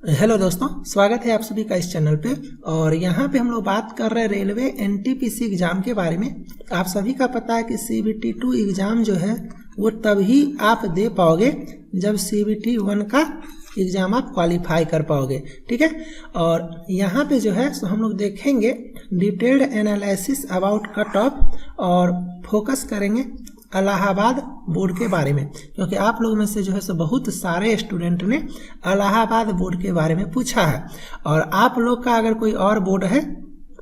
Hello दोस्तों, स्वागत है आप सभी का इस चैनल पे। और यहाँ पे हम लोग बात कर रहे हैं रेलवे एनटीपीसी एग्जाम के बारे में। आप सभी का पता है कि CBT 2 एग्जाम जो है वो तभी आप दे पाओगे जब CBT 1 का एग्जाम आप क्वालिफाई कर पाओगे, ठीक है। और यहाँ पे जो है सो हम लोग देखेंगे detailed analysis about cut off और फोकस करेंगे इलाहाबाद बोर्ड के बारे में, क्योंकि आप लोग में से जो है सो बहुत सारे स्टूडेंट ने इलाहाबाद बोर्ड के बारे में पूछा है। और आप लोग का अगर कोई और बोर्ड है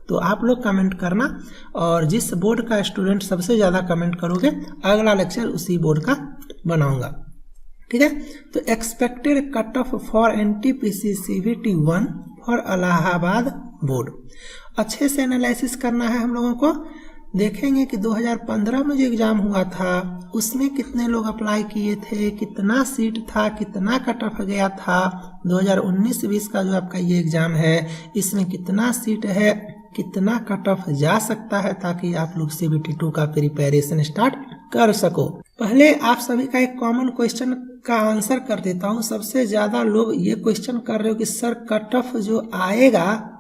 तो आप लोग कमेंट करना, और जिस बोर्ड का स्टूडेंट सबसे ज़्यादा कमेंट करोगे अगला लेक्चर उसी बोर्ड का बनाऊंगा, ठीक है। तो expected cut off for NTPC CBT 1 for Allahabad board अच्छे से एनालिसिस करना है हम लोगों को। देखेंगे कि 2015 में जो एग्ज़ाम हुआ था उसमें कितने लोग अप्लाई किए थे, कितना सीट था, कितना कट ऑफ गया था। 2019-20 का जो आपका ये एग्ज़ाम है इसमें कितना सीट है, कितना कट ऑफ जा सकता है, ताकि आप लोग CBT 2 का प्रिपरेशन स्टार्ट कर सको। पहले आप सभी का एक कॉमन क्वेश्चन का आंसर कर देता हूँ। सबसे ज़्यादा लोग ये क्वेश्चन कर रहे हो कि सर कट ऑफ जो आएगा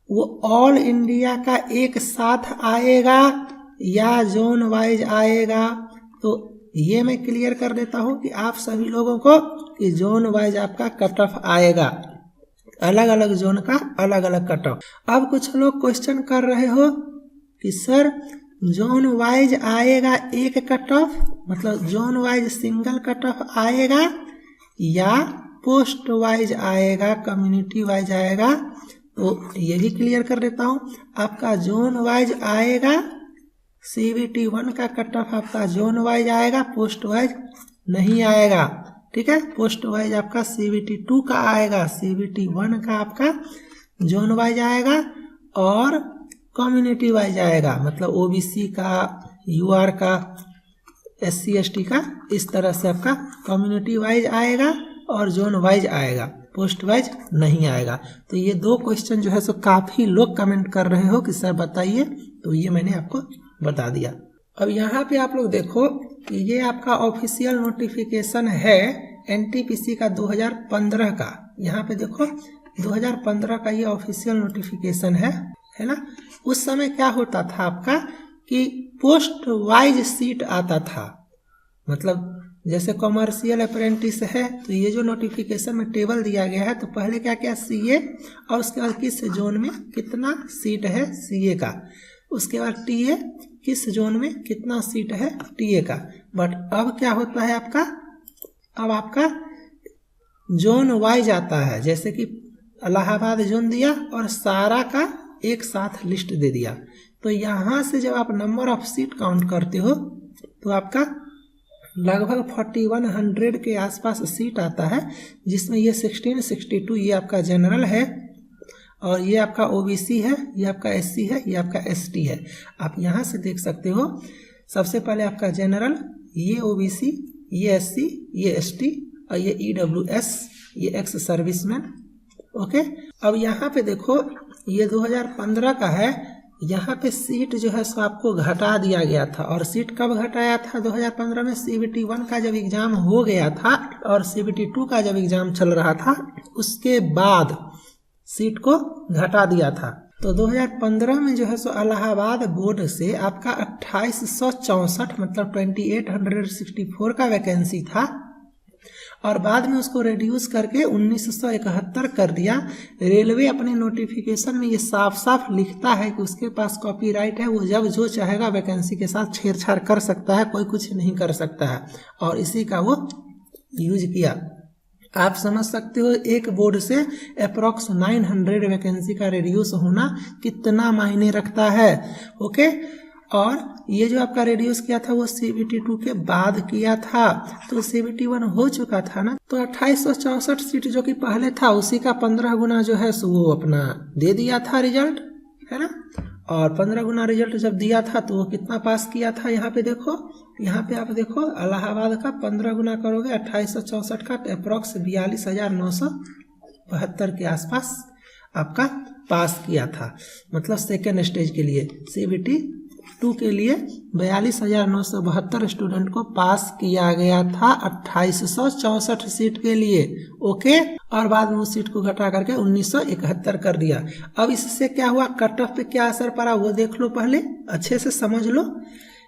वो ऑल इंडिया का एक साथ आएगा या जोन वाइज आएगा। तो ये मैं क्लियर कर देता हूँ कि आप सभी लोगों को कि जोन वाइज आपका कट ऑफ आएगा, अलग अलग जोन का अलग अलग कट ऑफ। अब कुछ लोग क्वेश्चन कर रहे हो कि सर जोन वाइज आएगा एक कट ऑफ, मतलब zone wise single cut off आएगा या पोस्ट वाइज आएगा, कम्युनिटी वाइज आएगा। तो ये भी क्लियर कर देता हूँ, आपका जोन वाइज आएगा। CBT 1 का कट ऑफ आपका जोन वाइज आएगा, पोस्ट वाइज नहीं आएगा, ठीक है। पोस्ट वाइज आपका CBT 2 का आएगा, CBT 1 का आपका जोन वाइज आएगा और कम्युनिटी वाइज आएगा, मतलब OBC का, UR का, SC ST का, इस तरह से आपका कम्युनिटी वाइज आएगा और जोन वाइज आएगा, पोस्ट वाइज नहीं आएगा। तो ये दो क्वेश्चन जो है सो काफ़ी लोग कमेंट कर रहे हो कि सर बताइए, तो ये मैंने आपको बता दिया। अब यहाँ पे आप लोग देखो कि ये आपका ऑफिशियल नोटिफिकेशन है NTPC का 2015 का। यहाँ पे देखो 2015 का ये ऑफिशियल नोटिफिकेशन है ना। उस समय क्या होता था आपका कि पोस्ट वाइज सीट आता था, मतलब जैसे कॉमर्शियल अप्रेंटिस है तो ये जो नोटिफिकेशन में टेबल दिया गया है, तो पहले क्या क्या CA और उसके बाद किस जोन में कितना सीट है CA का, उसके बाद TA किस जोन में कितना सीट है TA का। बट अब क्या होता है आपका, अब आपका जोन वाइज आता है, जैसे कि इलाहाबाद जोन दिया और सारा का एक साथ लिस्ट दे दिया। तो यहाँ से जब आप नंबर ऑफ सीट काउंट करते हो तो आपका लगभग 4100 के आसपास सीट आता है, जिसमें ये 1662 ये आपका जनरल है और ये आपका OBC है, ये आपका SC है, ये आपका ST है। आप यहाँ से देख सकते हो, सबसे पहले आपका जनरल, ये OBC, ये SC, ये ST और ये EWS, ये एक्स सर्विसमैन, ओके। अब यहाँ पे देखो ये 2015 का है, यहाँ पे सीट जो है सो आपको घटा दिया गया था। और सीट कब घटाया था? 2015 में CBT 1 का जब एग्ज़ाम हो गया था और CBT 2 का जब एग्ज़ाम चल रहा था उसके बाद सीट को घटा दिया था। तो 2015 में जो है सो इलाहाबाद बोर्ड से आपका 2864 मतलब 2864 का वैकेंसी था, और बाद में उसको रिड्यूस करके 1971 कर दिया। रेलवे अपने नोटिफिकेशन में ये साफ साफ लिखता है कि उसके पास कॉपीराइट है, वो जब जो चाहेगा वैकेंसी के साथ छेड़छाड़ कर सकता है, कोई कुछ नहीं कर सकता है, और इसी का वो यूज किया। आप समझ सकते हो एक बोर्ड से अप्रॉक्स 900 वैकेंसी का रिड्यूस होना कितना मायने रखता है, ओके। और ये जो आपका रिड्यूस किया था वो CBT 2 के बाद किया था, तो CBT 1 हो चुका था ना। तो 2864 सीट जो कि पहले था उसी का 15 गुना जो है सो वो अपना दे दिया था रिजल्ट, है ना। और 15 गुना रिजल्ट जब दिया था तो वो कितना पास किया था, यहाँ पे देखो, यहाँ पे आप देखो इलाहाबाद का 15 गुना करोगे 2864 का अप्रॉक्स 42,972 के आसपास आपका पास किया था, मतलब सेकेंड स्टेज के लिए CBT टू के लिए 42,972 स्टूडेंट को पास किया गया था 2864 सीट के लिए। ओके, और बाद में उस सीट को घटा करके 1971 कर दिया। अब इससे क्या हुआ, कट ऑफ पे क्या असर पड़ा वो देख लो, पहले अच्छे से समझ लो।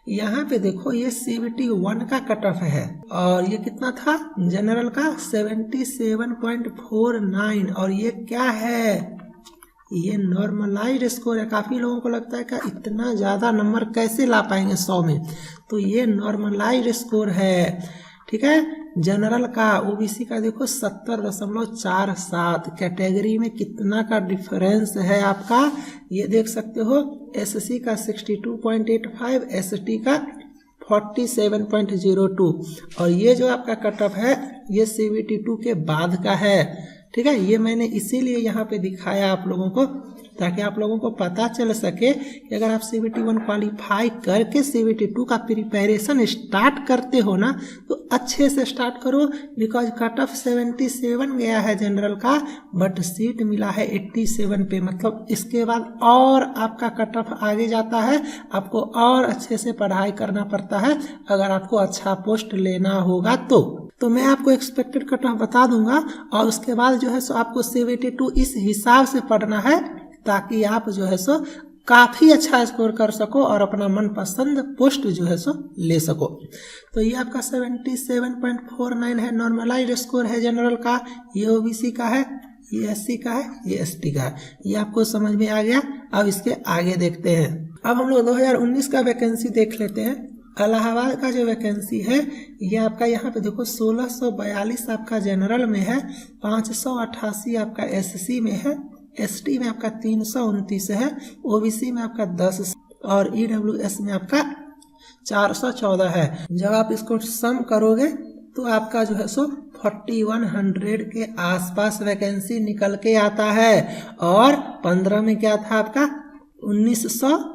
यहाँ पे देखो ये CBT 1 का कट ऑफ है और ये कितना था जनरल का 77.49 और ये क्या है, ये नॉर्मलाइज्ड स्कोर है। काफी लोगों को लगता है कि इतना ज्यादा नंबर कैसे ला पाएंगे 100 में, तो ये नॉर्मलाइज्ड स्कोर है। ठीक है, जनरल का OBC का देखो 70.47, कैटेगरी में कितना का डिफरेंस है आपका ये देख सकते हो। SC का 62.85, ST का 47.02 और ये जो आपका कट ऑफ है ये CBT 2 के बाद का है। ठीक है, ये मैंने इसीलिए यहाँ पे दिखाया आप लोगों को, ताकि आप लोगों को पता चल सके कि अगर आप CBT 1 क्वालिफाई करके CBT 2 का प्रिपरेशन स्टार्ट करते हो ना, तो अच्छे से स्टार्ट करो। बिकॉज कट ऑफ 77 गया है जनरल का, बट सीट मिला है 87 पे, मतलब इसके बाद और आपका कट ऑफ आगे जाता है। आपको और अच्छे से पढ़ाई करना पड़ता है अगर आपको अच्छा पोस्ट लेना होगा तो मैं आपको एक्सपेक्टेड कट ऑफ बता दूंगा और उसके बाद जो है सो आपको CBT 2 इस हिसाब से पढ़ना है ताकि आप जो है सो काफी अच्छा स्कोर कर सको और अपना मनपसंद पोस्ट जो है सो ले सको। तो ये आपका 77.49 है, नॉर्मलाइज्ड स्कोर है जनरल का, ये OBC का है, ये SC का है, ये ST का है। ये आपको समझ में आ गया। अब इसके आगे देखते हैं। अब हम लोग 2019 का वैकेंसी देख लेते हैं। इलाहाबाद का जो वैकेंसी है ये आपका यहाँ पे देखो 1642 आपका जनरल में है, 588 आपका SC में है, ST में आपका 329 है, OBC में आपका 10 और EWS में आपका 414 है। जब आप इसको सम करोगे तो आपका जो है सो 4100 के आसपास वैकेंसी निकल के आता है। और 15 में क्या था आपका 1900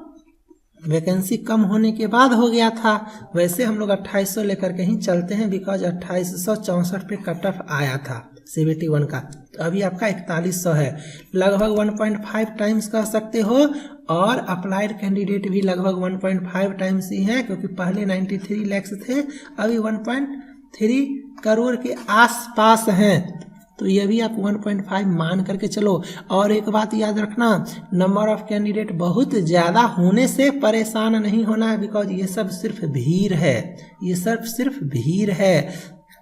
वैकेंसी कम होने के बाद हो गया था। वैसे हम लोग 2800 लेकर के ही चलते हैं, बिकॉज 2864 पे कट ऑफ आया था CBT 1 का। तो अभी आपका 4100 है, लगभग 1.5 टाइम्स कह सकते हो। और अप्लाइड कैंडिडेट भी लगभग 1.5 टाइम्स ही है, क्योंकि पहले 93 लाख थे, अभी 1.3 करोड़ के आसपास हैं। तो ये भी आप 1.5 मान करके चलो। और एक बात याद रखना, नंबर ऑफ कैंडिडेट बहुत ज़्यादा होने से परेशान नहीं होना है, बिकॉज ये सब सिर्फ भीड़ है, ये सब सिर्फ भीड़ है।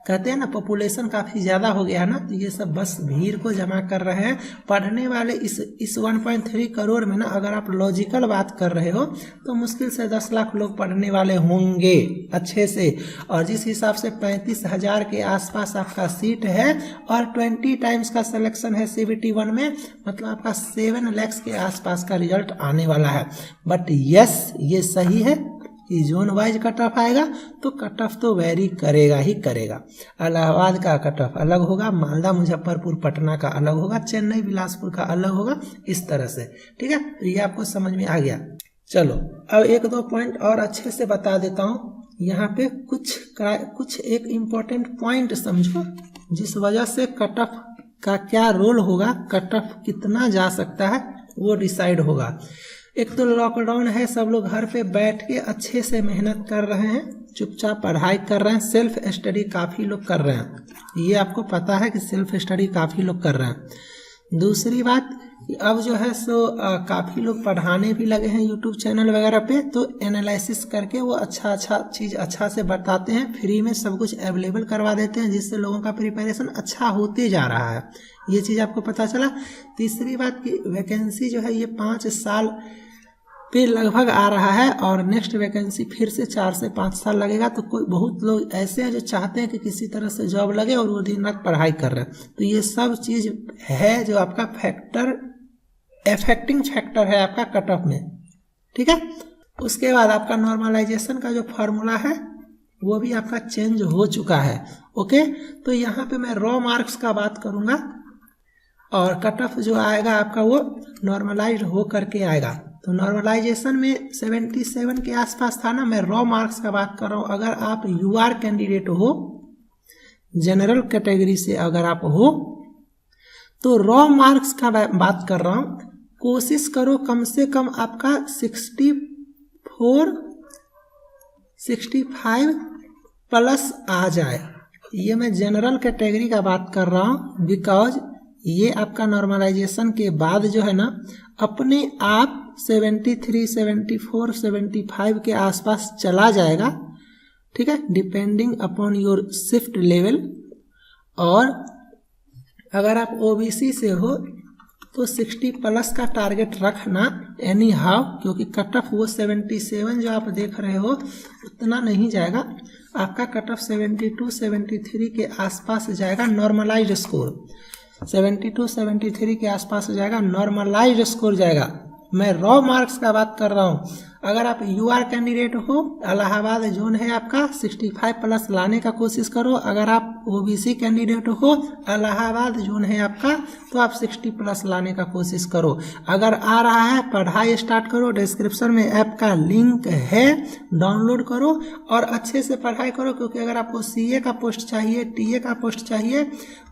कहते हैं ना पॉपुलेशन काफ़ी ज़्यादा हो गया है ना, तो ये सब बस भीड़ को जमा कर रहे हैं। पढ़ने वाले इस 1.3 करोड़ में ना, अगर आप लॉजिकल बात कर रहे हो तो मुश्किल से 10 लाख लोग पढ़ने वाले होंगे अच्छे से। और जिस हिसाब से 35,000 के आसपास आपका सीट है और 20 टाइम्स का सिलेक्शन है CBT 1 में, मतलब आपका 7 लाख के आसपास का रिजल्ट आने वाला है। बट यस, ये सही है कि जोन वाइज कट ऑफ आएगा तो कट ऑफ तो वेरी करेगा ही करेगा। इलाहाबाद का कट ऑफ अलग होगा, मालदा मुजफ्फरपुर पटना का अलग होगा, चेन्नई बिलासपुर का अलग होगा, इस तरह से। ठीक है, तो ये आपको समझ में आ गया। चलो अब 1-2 पॉइंट और अच्छे से बता देता हूँ। यहाँ पे कुछ एक इम्पोर्टेंट पॉइंट समझो, जिस वजह से कट ऑफ का क्या रोल होगा, कट ऑफ कितना जा सकता है वो डिसाइड होगा। एक तो लॉकडाउन है, सब लोग घर पे बैठ के अच्छे से मेहनत कर रहे हैं, चुपचाप पढ़ाई कर रहे हैं, सेल्फ स्टडी काफ़ी लोग कर रहे हैं, ये आपको पता है कि सेल्फ स्टडी काफ़ी लोग कर रहे हैं। दूसरी बात, अब जो है सो काफ़ी लोग पढ़ाने भी लगे हैं यूट्यूब चैनल वगैरह पे, तो एनालिसिस करके वो अच्छा चीज़ अच्छा से बताते हैं, फ्री में सब कुछ अवेलेबल करवा देते हैं, जिससे लोगों का प्रिपरेशन अच्छा होते जा रहा है। ये चीज़ आपको पता चला। तीसरी बात की वैकेंसी जो है ये 5 साल पे लगभग आ रहा है और नेक्स्ट वैकेंसी फिर से 4 से 5 साल लगेगा। तो कोई बहुत लोग ऐसे हैं जो चाहते हैं कि किसी तरह से जॉब लगे और वो दिन रात पढ़ाई कर रहे हैं। तो ये सब चीज़ है जो आपका अफेक्टिंग फैक्टर है आपका कट ऑफ में। ठीक है, उसके बाद आपका नॉर्मलाइजेशन का जो फार्मूला है वो भी आपका चेंज हो चुका है। ओके, तो यहाँ पे मैं रॉ मार्क्स का बात करूँगा और कट ऑफ जो आएगा आपका वो नॉर्मलाइज हो करके आएगा। तो नॉर्मलाइजेशन में 77 के आसपास था ना, मैं रॉ मार्क्स का बात कर रहा हूँ। अगर आप UR कैंडिडेट हो, जनरल कैटेगरी से अगर आप हो, तो रॉ मार्क्स का बात कर रहा हूँ। कोशिश करो कम से कम आपका 64 65 प्लस आ जाए। ये मैं जनरल कैटेगरी का बात कर रहा हूँ, बिकॉज ये आपका नॉर्मलाइजेशन के बाद जो है ना अपने आप 73, 74, 75 के आसपास चला जाएगा, ठीक है, depending upon your shift level. और अगर आप ओबीसी से हो तो 60 प्लस का टारगेट रखना एनी हाउ, क्योंकि कट ऑफ वो 77 जो आप देख रहे हो उतना नहीं जाएगा, आपका कट ऑफ 72, 73 के आसपास जाएगा नॉर्मलाइज्ड स्कोर। 72, 73 के आसपास जाएगा नॉर्मलाइज्ड स्कोर जाएगा। मैं रॉ मार्क्स का बात कर रहा हूँ। अगर आप यूआर कैंडिडेट हो, इलाहाबाद जोन है आपका, 65 प्लस लाने का कोशिश करो। अगर आप ओबीसी कैंडिडेट हो, इलाहाबाद जोन है आपका, तो आप 60 प्लस लाने का कोशिश करो। अगर आ रहा है पढ़ाई स्टार्ट करो, डिस्क्रिप्शन में ऐप का लिंक है, डाउनलोड करो और अच्छे से पढ़ाई करो। क्योंकि अगर आपको सीए का पोस्ट चाहिए, टीए का पोस्ट चाहिए,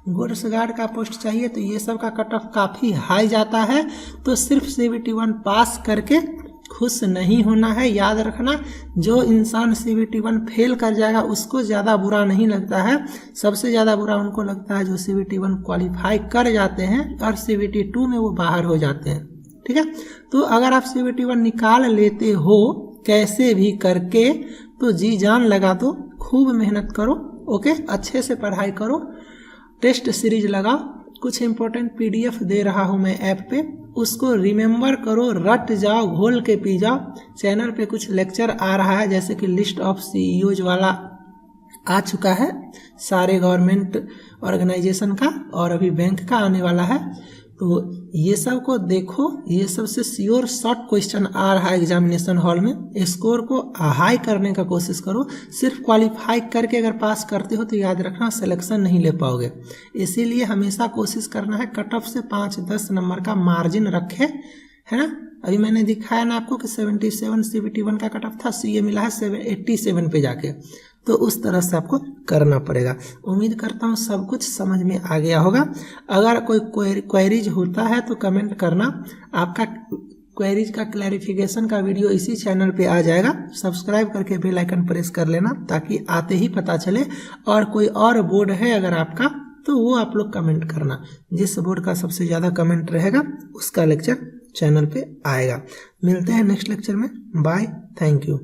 गुड्स गार्ड का पोस्ट चाहिए, तो ये सब का कट ऑफ काफ़ी हाई जाता है। तो सिर्फ CBT1 पास करके खुश नहीं होना है। याद रखना, जो इंसान CBT1 फेल कर जाएगा उसको ज़्यादा बुरा नहीं लगता है, सबसे ज़्यादा बुरा उनको लगता है जो CBT1 क्वालिफाई कर जाते हैं और CBT2 में वो बाहर हो जाते हैं, ठीक है। तो अगर आप CBT1 निकाल लेते हो कैसे भी करके, तो जी जान लगा दो, खूब मेहनत करो, ओके, अच्छे से पढ़ाई करो, टेस्ट सीरीज लगाओ। कुछ इंपॉर्टेंट PDF दे रहा हूँ मैं ऐप पे, उसको रिमेंबर करो, रट जाओ, घोल के पी जाओ। चैनल पे कुछ लेक्चर आ रहा है, जैसे कि लिस्ट ऑफ CEOs वाला आ चुका है सारे गवर्नमेंट ऑर्गेनाइजेशन का, और अभी बैंक का आने वाला है। तो ये सब को देखो, ये सबसे श्योर शॉर्ट क्वेश्चन आ रहा है एग्जामिनेशन हॉल में। स्कोर को हाई करने का कोशिश करो। सिर्फ क्वालिफाई करके अगर पास करते हो तो याद रखना सिलेक्शन नहीं ले पाओगे। इसीलिए हमेशा कोशिश करना है कट ऑफ से 5-10 नंबर का मार्जिन रखे, है ना। अभी मैंने दिखाया ना आपको कि 77 CBT1 का कट ऑफ था, CA मिला है 87 पे जाके। तो उस तरह से आपको करना पड़ेगा। उम्मीद करता हूँ सब कुछ समझ में आ गया होगा। अगर कोई क्वेरीज होता है तो कमेंट करना। आपका क्वेरीज का क्लैरिफिकेशन का वीडियो इसी चैनल पे आ जाएगा। सब्सक्राइब करके बेल आइकन प्रेस कर लेना ताकि आते ही पता चले। और कोई और बोर्ड है अगर आपका तो वो आप लोग कमेंट करना। जिस बोर्ड का सबसे ज़्यादा कमेंट रहेगा उसका लेक्चर चैनल पे आएगा। मिलते हैं नेक्स्ट लेक्चर में। Bye, thank you.